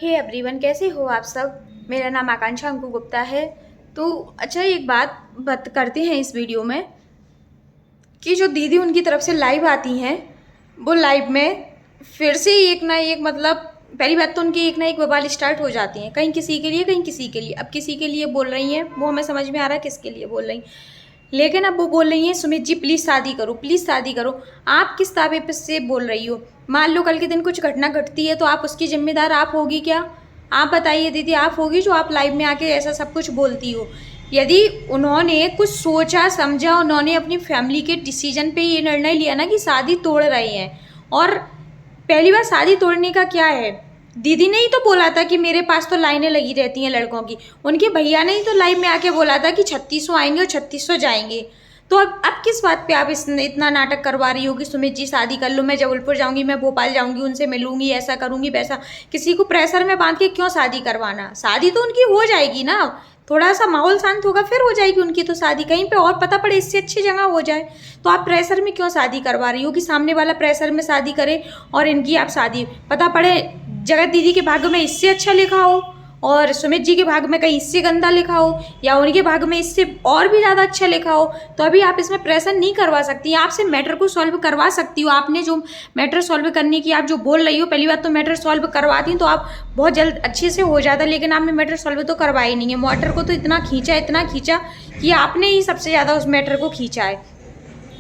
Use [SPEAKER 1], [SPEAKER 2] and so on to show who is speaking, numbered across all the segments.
[SPEAKER 1] Hey everyone, कैसे हो आप सब। मेरा नाम आकांक्षा अंकु गुप्ता है। तो अच्छा, एक बात करते हैं इस वीडियो में कि जो दीदी उनकी तरफ से लाइव आती हैं, वो लाइव में फिर से एक ना एक मतलब पहली बात तो उनकी एक ना एक बवाल स्टार्ट हो जाती हैं, कहीं किसी के लिए कहीं किसी के लिए। अब किसी के लिए बोल रही हैं वो हमें समझ में आ रहा है किसके लिए बोल रही, लेकिन अब वो बोल रही हैं सुमित जी प्लीज़ शादी करो, प्लीज़ शादी करो। आप किस दावे पे से बोल रही हो? मान लो कल के दिन कुछ घटना घटती है तो आप उसकी जिम्मेदार आप होगी क्या? आप बताइए दीदी, आप होगी जो आप लाइव में आके ऐसा सब कुछ बोलती हो? यदि उन्होंने कुछ सोचा समझा, उन्होंने अपनी फैमिली के डिसीजन पे ये निर्णय लिया ना कि शादी तोड़ रहे हैं, और पहली बार शादी तोड़ने का क्या है, दीदी ने ही तो बोला था कि मेरे पास तो लाइनें लगी रहती हैं लड़कों की। उनके भैया ने ही तो लाइव में आके बोला था कि 3600 आएंगे और 3600 जाएंगे। तो अब किस बात पे आप इतना नाटक करवा रही हो कि सुमित जी शादी कर लो, मैं जबलपुर जाऊंगी, मैं भोपाल जाऊंगी, उनसे मिलूंगी, ऐसा करूंगी वैसा। किसी को प्रेशर में बांध के क्यों शादी करवाना? शादी तो उनकी हो जाएगी ना, थोड़ा सा माहौल शांत होगा फिर हो जाएगी उनकी तो शादी, कहीं पे और पता पड़े इससे अच्छी जगह हो जाए। तो आप प्रेशर में क्यों शादी करवा रही हो कि सामने वाला प्रेशर में शादी करे और इनकी आप शादी पता पड़े जगत दीदी के भाग्य में इससे अच्छा लिखा हो और सुमित जी के भाग्य में कहीं इससे गंदा लिखा हो, या उनके भाग्य में इससे और भी ज़्यादा अच्छा लिखा हो। तो अभी आप इसमें प्रेशर नहीं करवा सकती, आपसे मैटर को सॉल्व करवा सकती हो। आपने जो मैटर सॉल्व करने की आप जो बोल रही हो, पहली बात तो मैटर सॉल्व करवाती तो आप बहुत जल्द अच्छे से हो जाता, लेकिन आपने मैटर सॉल्व तो करवाया ही नहीं है। मैटर को तो इतना खींचा कि आपने ही सबसे ज़्यादा उस मैटर को खींचा है।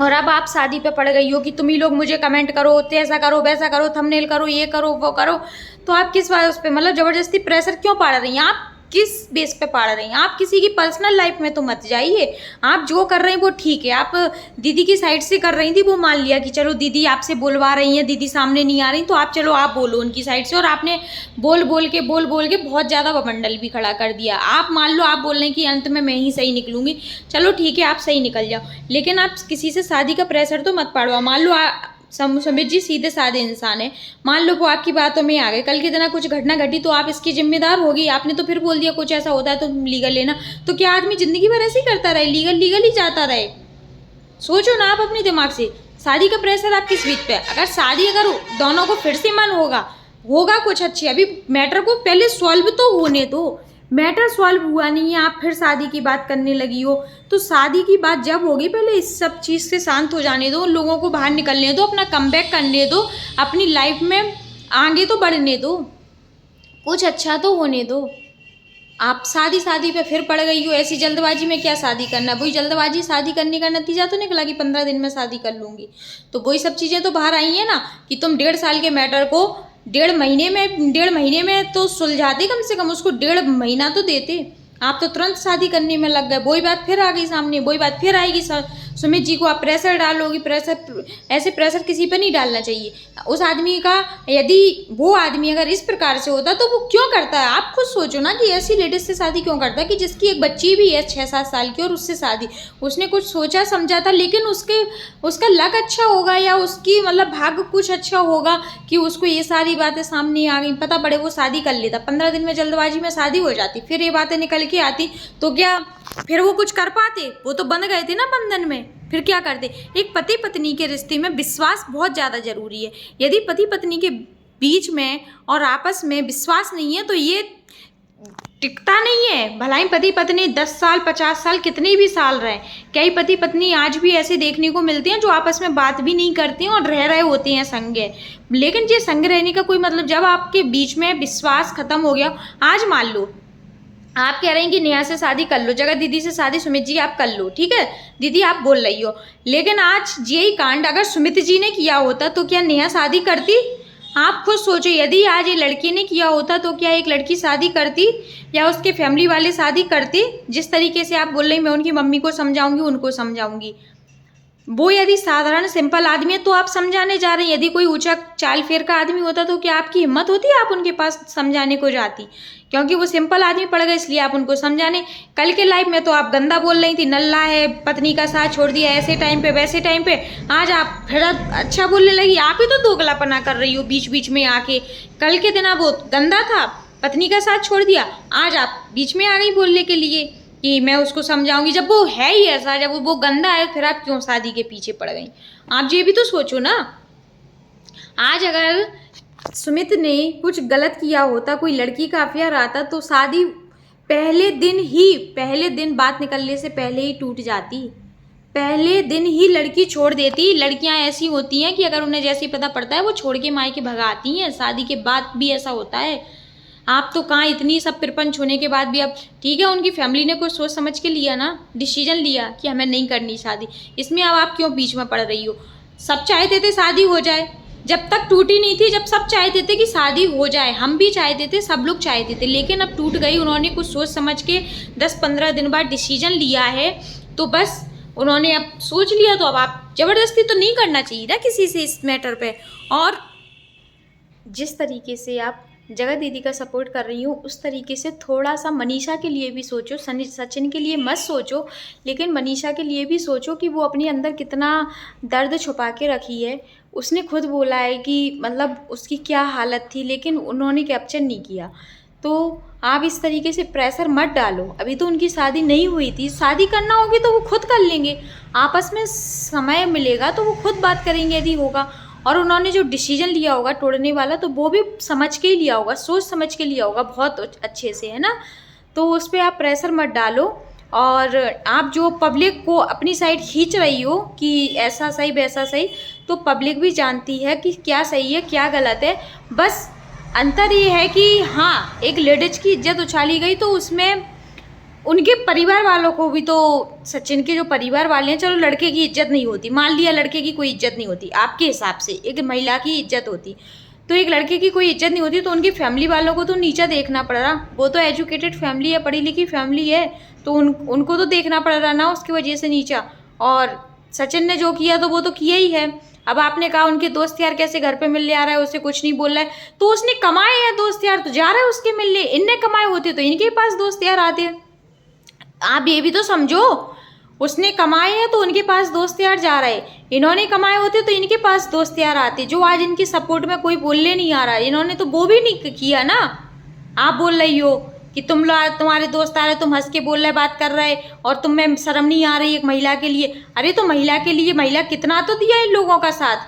[SPEAKER 1] और अब आप शादी पे पड़ गई हो कि तुम ही लोग मुझे कमेंट करो, तो ऐसा करो वैसा करो, थंबनेल करो, ये करो वो करो। तो आप किस बात उस पर मतलब ज़बरदस्ती प्रेशर क्यों पाड़ रही हैं? आप किस बेस पे पाड़ रही हैं? आप किसी की पर्सनल लाइफ में तो मत जाइए। आप जो कर रहे हैं वो ठीक है, आप दीदी की साइड से कर रही थी, वो मान लिया कि चलो दीदी आपसे बुलवा रही हैं, दीदी सामने नहीं आ रही तो आप चलो आप बोलो उनकी साइड से। और आपने बोल बोल के बहुत ज़्यादा बबंडल भी खड़ा कर दिया। आप मान लो आप बोल रहे हैं कि अंत में मैं ही सही निकलूंगी, चलो ठीक है आप सही निकल जाओ, लेकिन आप किसी से शादी का प्रेशर तो मत पाड़ो। मान लो सुमित जी सीधे साधे इंसान है, मान लो वो आपकी बातों में आ गए, कल के दिन कुछ घटना घटी तो आप इसकी जिम्मेदार होगी। आपने तो फिर बोल दिया कुछ ऐसा होता है तो लीगल लेना, तो क्या आदमी जिंदगी भर ऐसे ही करता रहे, लीगल ही जाता रहे? सोचो ना आप अपने दिमाग से। शादी का प्रेशर आप किस बीच पे? अगर दोनों को फिर से मन होगा कुछ अच्छे, अभी मैटर को पहले सॉल्व तो होने दो। मैटर सॉल्व हुआ नहीं है, आप फिर शादी की बात करने लगी हो। तो शादी की बात जब होगी पहले इस सब चीज़ से शांत हो जाने दो, लोगों को बाहर निकलने दो, अपना कमबैक करने दो, अपनी लाइफ में आगे तो बढ़ने दो, कुछ अच्छा तो होने दो। आप शादी पे फिर पड़ गई हो, ऐसी जल्दबाजी में क्या शादी करना? वही जल्दबाजी शादी करने का नतीजा तो निकला कि 15 दिन में शादी कर लूँगी। तो वही सब चीज़ें तो बाहर आई हैं ना कि तुम 1.5 साल के मैटर को 1.5 महीने में तो सुलझाते, कम से कम उसको 1.5 महीना तो देते। आप तो तुरंत शादी करने में लग गए। वही बात फिर आ गई सामने, वही बात फिर आएगी। सुमित जी को आप प्रेशर डालोगी, ऐसे प्रेशर किसी पर नहीं डालना चाहिए। उस आदमी का, यदि वो आदमी अगर इस प्रकार से होता तो वो क्यों करता है? आप खुद सोचो ना कि ऐसी लेडीज से शादी क्यों करता है कि जिसकी एक बच्ची भी है 6-7 साल की, और उससे शादी उसने कुछ सोचा समझा था, लेकिन उसका लक अच्छा होगा या उसकी मतलब भाग्य कुछ अच्छा होगा कि उसको ये सारी बातें सामने आ गई, पता पड़े वो शादी कर लेता। 15 दिन में जल्दबाजी में शादी हो जाती, फिर ये बातें निकल के आती तो क्या फिर वो कुछ कर पाते? वो तो बंध गए थे ना बंधन में, फिर क्या करते? एक पति पत्नी के रिश्ते में विश्वास बहुत ज़्यादा जरूरी है। यदि पति पत्नी के बीच में और आपस में विश्वास नहीं है तो ये टिकता नहीं है। भलाई पति पत्नी 10 साल 50 साल कितने भी साल रहे, कई पति पत्नी आज भी ऐसे देखने को मिलते हैं जो आपस में बात भी नहीं करते हैं और रह रहे होते हैं संग। लेकिन ये संग रहने का कोई मतलब, जब आपके बीच में विश्वास खत्म हो गया, आज मान लो आप कह रहे हैं कि नेहा से शादी कर लो, जगह दीदी से शादी सुमित जी आप कर लो, ठीक है दीदी आप बोल रही हो, लेकिन आज यही कांड अगर सुमित जी ने किया होता तो क्या नेहा शादी करती? आप खुद सोचो, यदि आज ये लड़की ने किया होता तो क्या एक लड़की शादी करती या उसके फैमिली वाले शादी करते? जिस तरीके से आप बोल रही मैं उनकी मम्मी को समझाऊंगी, उनको समझाऊंगी, वो यदि साधारण सिंपल आदमी है तो आप समझाने जा रहे हैं। यदि कोई ऊंचा चाल फेर का आदमी होता तो क्या आपकी हिम्मत होती है आप उनके पास समझाने को जाती? क्योंकि वो सिंपल आदमी पड़ गए इसलिए आप उनको समझाने। कल के लाइफ में तो आप गंदा बोल रही थी, नल्ला है, पत्नी का साथ छोड़ दिया, ऐसे टाइम पे वैसे टाइम पे। आज आप फिर अच्छा बोलने लगी, आप ही तो दोगलापना कर रही हो बीच बीच में आके। कल के दिन वो गंदा था, पत्नी का साथ छोड़ दिया, आज आप बीच में आ गई बोलने के लिए कि मैं उसको समझाऊंगी, जब वो है ही ऐसा, जब वो गंदा है फिर आप क्यों शादी के पीछे पड़ गई? आप ये भी तो सोचो ना। आज अगर सुमित ने कुछ गलत किया होता, कोई लड़की का अफेयर आता, तो शादी पहले दिन बात निकलने से पहले ही टूट जाती। पहले दिन ही लड़की छोड़ देती। लड़कियां ऐसी होती हैं कि अगर उन्हें जैसे ही पता पड़ता है वो छोड़ के मायके भगाती हैं। शादी के बाद भी ऐसा होता है। आप तो कहाँ, इतनी सब प्रपंच होने के बाद भी अब ठीक है, उनकी फैमिली ने कुछ सोच समझ के लिया ना, डिसीजन लिया कि हमें नहीं करनी शादी, इसमें अब आप क्यों बीच में पड़ रही हो। सब चाहते थे शादी हो जाए, जब तक टूटी नहीं थी, जब सब चाहते थे कि शादी हो जाए, हम भी चाहते थे, सब लोग चाहते थे, लेकिन अब टूट गई। उन्होंने कुछ सोच समझ के 10-15 दिन बाद डिसीजन लिया है, तो बस उन्होंने अब सोच लिया, तो अब आप जबरदस्ती तो नहीं करना चाहिए ना किसी से इस मैटर पे। और जिस तरीके से आप जगत दीदी का सपोर्ट कर रही हूँ, उस तरीके से थोड़ा सा मनीषा के लिए भी सोचो। सचिन के लिए मत सोचो, लेकिन मनीषा के लिए भी सोचो कि वो अपने अंदर कितना दर्द छुपा के रखी है। उसने खुद बोला है कि मतलब उसकी क्या हालत थी, लेकिन उन्होंने कैप्चर नहीं किया। तो आप इस तरीके से प्रेशर मत डालो। अभी तो उनकी शादी नहीं हुई थी, शादी करना होगी तो वो खुद कर लेंगे, आपस में समय मिलेगा तो वो खुद बात करेंगे यदि होगा। और उन्होंने जो डिसीजन लिया होगा तोड़ने वाला, तो वो भी समझ के ही लिया होगा, सोच समझ के लिया होगा बहुत अच्छे से, है ना। तो उस पर आप प्रेशर मत डालो। और आप जो पब्लिक को अपनी साइड खींच रही हो कि ऐसा सही वैसा सही, तो पब्लिक भी जानती है कि क्या सही है क्या गलत है। बस अंतर ये है कि हाँ, एक लेडीज की इज्जत उछाली गई, तो उसमें उनके परिवार वालों को भी, तो सचिन के जो परिवार वाले हैं, चलो लड़के की इज्जत नहीं होती, मान लिया लड़के की कोई इज्जत नहीं होती, आपके हिसाब से एक महिला की इज्जत होती, तो एक लड़के की कोई इज्जत नहीं होती, तो उनकी फैमिली वालों को तो नीचा देखना पड़ रहा। वो तो एजुकेटेड फैमिली है, पढ़ी लिखी फैमिली है, तो उनको तो देखना पड़ रहा ना उसकी वजह से नीचा। और सचिन ने जो किया तो वो तो किया ही है। अब आपने कहा उनके दोस्त यार कैसे घर पे मिलने आ रहा है, उसे कुछ नहीं बोल रहा है, तो उसने कमाए हैं दोस्त यार, तो जा रहा है उसके मिलने। इनने कमाए होते तो इनके पास दोस्त यार आते हैं। आप ये भी तो समझो, उसने कमाए हैं तो उनके पास दोस्त यार जा रहे, इन्होंने कमाए होते तो इनके पास दोस्त यार आते। जो आज इनकी सपोर्ट में कोई बोलने नहीं आ रहा, इन्होंने तो वो भी नहीं किया ना। आप बोल रही हो कि तुम्हारे दोस्त आ रहे, तुम हंस के बोल रहे, बात कर रहे, और तुम्हें शर्म नहीं आ रही एक महिला के लिए। अरे तो महिला के लिए महिला कितना तो दिया इन लोगों का साथ,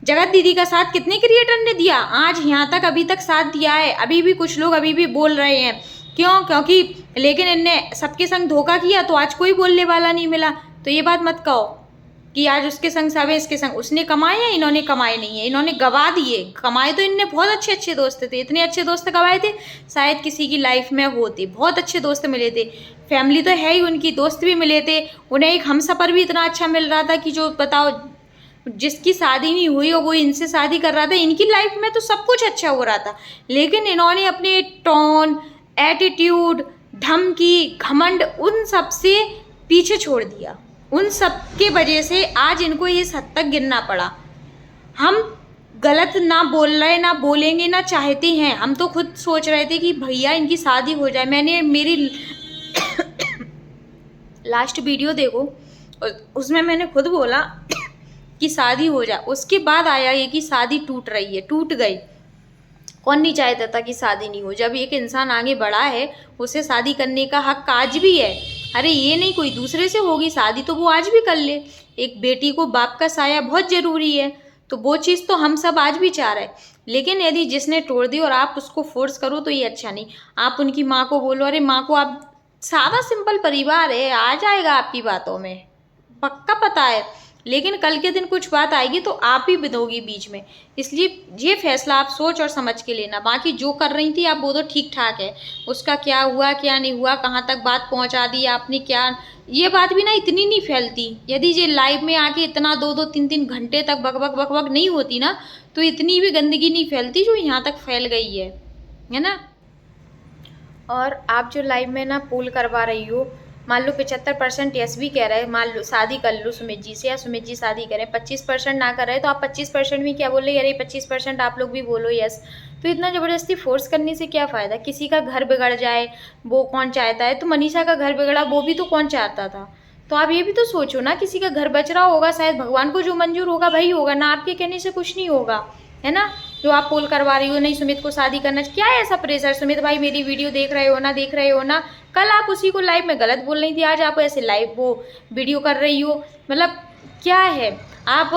[SPEAKER 1] जगत दीदी का साथ कितने क्रिएटर ने दिया, आज यहाँ तक अभी तक साथ दिया है। अभी भी कुछ लोग अभी भी बोल रहे हैं, क्यों, क्योंकि लेकिन इनने सबके संग धोखा किया, तो आज कोई बोलने वाला नहीं मिला। तो ये बात मत कहो कि आज उसके संग सब है, इसके संग उसने कमाए हैं, इन्होंने कमाए नहीं है, इन्होंने गवा दिए। कमाए तो इनने बहुत अच्छे अच्छे दोस्त थे, इतने अच्छे दोस्त गवाए थे शायद किसी की लाइफ में होते। बहुत अच्छे दोस्त मिले थे, फैमिली तो है ही उनकी, दोस्त भी मिले थे उन्हें, एक हमसफर भी इतना अच्छा मिल रहा था कि जो बताओ, जिसकी शादी नहीं हुई और वो इनसे शादी कर रहा था, इनकी लाइफ में तो सब कुछ अच्छा हो रहा था। लेकिन इन्होंने अपने टोन, एटीट्यूड, धमकी, घमंड, उन सब से पीछे छोड़ दिया। उन सब के वजह से आज इनको इस हद तक गिरना पड़ा। हम गलत ना बोल रहे, ना बोलेंगे, ना चाहते हैं, हम तो खुद सोच रहे थे कि भैया इनकी शादी हो जाए। मैंने मेरी लास्ट वीडियो देखो, उसमें मैंने खुद बोला कि शादी हो जाए, उसके बाद आया ये कि शादी टूट रही है, टूट गई। कौन नहीं चाहता था कि शादी नहीं हो। जब एक इंसान आगे बढ़ा है, उसे शादी करने का हक आज भी है। अरे ये नहीं कोई दूसरे से होगी शादी तो वो आज भी कर ले। एक बेटी को बाप का साया बहुत ज़रूरी है, तो वो चीज़ तो हम सब आज भी चाह रहे हैं। लेकिन यदि जिसने तोड़ दी और आप उसको फोर्स करो तो ये अच्छा नहीं। आप उनकी माँ को बोलो, अरे माँ को, आप सादा सिंपल परिवार है, आ जाएगा आपकी बातों में, पक्का पता है। लेकिन कल के दिन कुछ बात आएगी तो आप ही बिदोगी बीच में। इसलिए ये फैसला आप सोच और समझ के लेना। बाकी जो कर रही थी आप, वो तो ठीक ठाक है, उसका क्या हुआ क्या नहीं हुआ, कहाँ तक बात पहुँचा दी आपने क्या, ये बात भी ना इतनी नहीं फैलती। यदि ये लाइव में आके इतना 2-2, 3-3 घंटे तक बकबक बकबक नहीं होती ना, तो इतनी भी गंदगी नहीं फैलती जो यहाँ तक फैल गई है ना। और आप जो लाइव में ना पोल करवा रही हो, मान लो 75% यस भी कह रहे हैं, मान लो शादी कर लो सुमित जी से, या सुमित जी शादी करें, 25% ना कर रहे, तो आप 25% में क्या बोल रहे, अरे 25% आप लोग भी बोलो यस। तो इतना ज़बरदस्ती फोर्स करने से क्या फ़ायदा, किसी का घर बिगड़ जाए वो कौन चाहता है। तो मनीषा का घर बिगड़ा, वो भी तो कौन चाहता था। तो आप ये भी तो सोचो ना, किसी का घर बच रहा होगा, शायद भगवान को जो मंजूर होगा वही होगा ना, आपके कहने से कुछ नहीं होगा, है ना। जो आप पोल करवा रही हो, नहीं सुमित को शादी करना, क्या है ऐसा प्रेशर। सुमित भाई मेरी वीडियो देख रहे हो ना, देख रहे हो ना, कल आप उसी को लाइव में गलत बोल रही थी, आज आप ऐसे लाइव वो वीडियो कर रही हो, मतलब क्या है। आप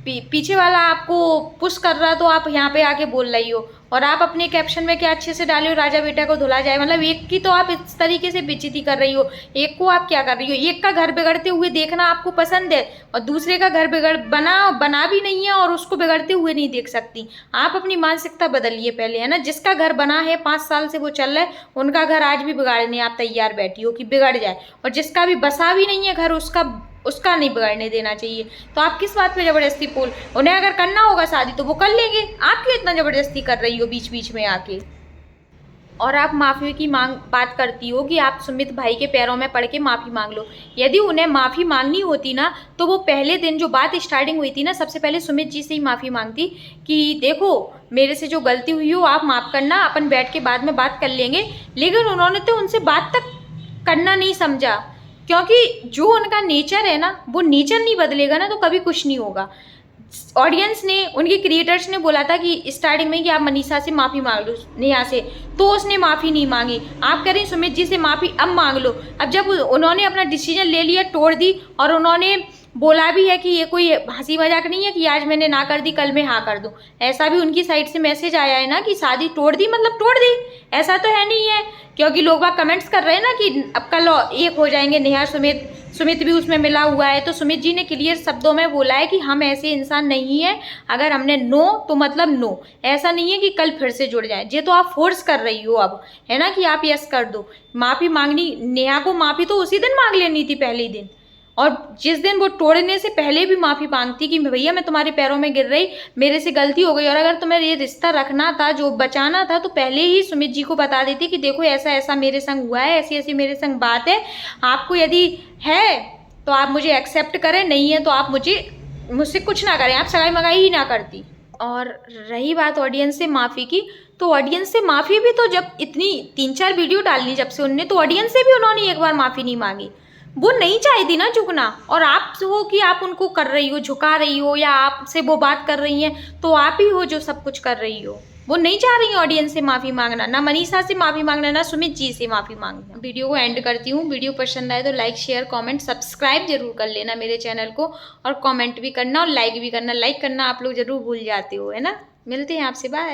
[SPEAKER 1] पीछे वाला आपको पुश कर रहा तो आप यहाँ पे आके बोल रही हो, और आप अपने कैप्शन में क्या अच्छे से डाले हो, राजा बेटा को धुला जाए। मतलब एक की तो आप इस तरीके से बेइज्जती कर रही हो, एक को आप क्या कर रही हो, एक का घर बिगड़ते हुए देखना आपको पसंद है और दूसरे का घर बना भी नहीं है और उसको बिगड़ते हुए नहीं देख सकती। आप अपनी मानसिकता बदलिए पहले, है ना। जिसका घर बना है 5 साल से वो चल रहा है, उनका घर आज भी बिगाड़ने आप तैयार बैठी हो कि बिगड़ जाए, और जिसका भी बसा भी नहीं है घर, उसका नहीं बिगड़ने देना चाहिए। तो आप किस बात पे जबरदस्ती बोल, उन्हें अगर करना होगा शादी तो वो कर लेंगे, आप क्यों इतना जबरदस्ती कर रही हो बीच बीच में आके। और आप माफ़ी की बात करती हो कि आप सुमित भाई के पैरों में पड़ के माफ़ी मांग लो। यदि उन्हें माफ़ी मांगनी होती ना तो वो पहले दिन जो बात स्टार्टिंग हुई थी ना, सबसे पहले सुमित जी से ही माफ़ी मांगती कि देखो मेरे से जो गलती हुई हो आप माफ़ करना, अपन बैठ के बाद में बात कर लेंगे। लेकिन उन्होंने तो उनसे बात तक करना नहीं समझा, क्योंकि जो उनका नेचर है ना, वो नेचर नहीं बदलेगा ना तो कभी कुछ नहीं होगा। ऑडियंस ने, उनके क्रिएटर्स ने बोला था कि स्टार्टिंग में कि आप मनीषा से माफ़ी मांग लो, नेहा से, तो उसने माफ़ी नहीं मांगी। आप कह रही सुमित जी से माफ़ी अब मांग लो। अब जब उन्होंने अपना डिसीजन ले लिया, तोड़ दी, और उन्होंने बोला भी है कि ये कोई हंसी मजाक नहीं है कि आज मैंने ना कर दी कल मैं हाँ कर दूं, ऐसा भी उनकी साइड से मैसेज आया है ना कि शादी तोड़ दी मतलब तोड़ दी, ऐसा तो है नहीं है। क्योंकि लोग बाग कमेंट्स कर रहे हैं ना कि अब कल एक हो जाएंगे, नेहा सुमित भी उसमें मिला हुआ है। तो सुमित जी ने क्लियर शब्दों में बोला है कि हम ऐसे इंसान नहीं है, अगर हमने नो तो मतलब नो, ऐसा नहीं है कि कल फिर से जुड़ जाए। ये तो आप फोर्स कर रही हो अब, है ना, कि आप यस कर दो। माफ़ी मांगनी, नेहा को माफ़ी तो उसी दिन मांग लेनी थी, पहले ही दिन, और जिस दिन वो तोड़ने से पहले भी माफ़ी मांगती कि भैया मैं तुम्हारे पैरों में गिर रही, मेरे से गलती हो गई, और अगर तुम्हें ये रिश्ता रखना था, जो बचाना था, तो पहले ही सुमित जी को बता देती कि देखो ऐसा ऐसा मेरे संग हुआ है, ऐसी ऐसी मेरे संग बात है, आपको यदि है तो आप मुझे एक्सेप्ट करें, नहीं है तो आप मुझसे कुछ ना करें, आप सगाई मगाई ही ना करती। और रही बात ऑडियंस से माफ़ी की, तो ऑडियंस से माफ़ी भी तो जब इतनी 3-4 वीडियो डालनी जब से उनने, तो ऑडियंस से भी उन्होंने एक बार माफ़ी नहीं मांगी। वो नहीं चाहती थी ना झुकना, और आप हो कि आप उनको कर रही हो, झुका रही हो, या आपसे वो बात कर रही हैं तो आप ही हो जो सब कुछ कर रही हो। वो नहीं चाह रही है ऑडियंस से माफ़ी मांगना, ना मनीषा से माफ़ी मांगना, ना सुमित जी से माफ़ी मांगना। वीडियो को एंड करती हूँ। वीडियो पसंद आए तो लाइक शेयर कमेंट सब्सक्राइब जरूर कर लेना मेरे चैनल को, और कमेंट भी करना और लाइक भी करना। लाइक करना आप लोग जरूर भूल जाते हो, है ना। मिलते हैं आपसे, बाय।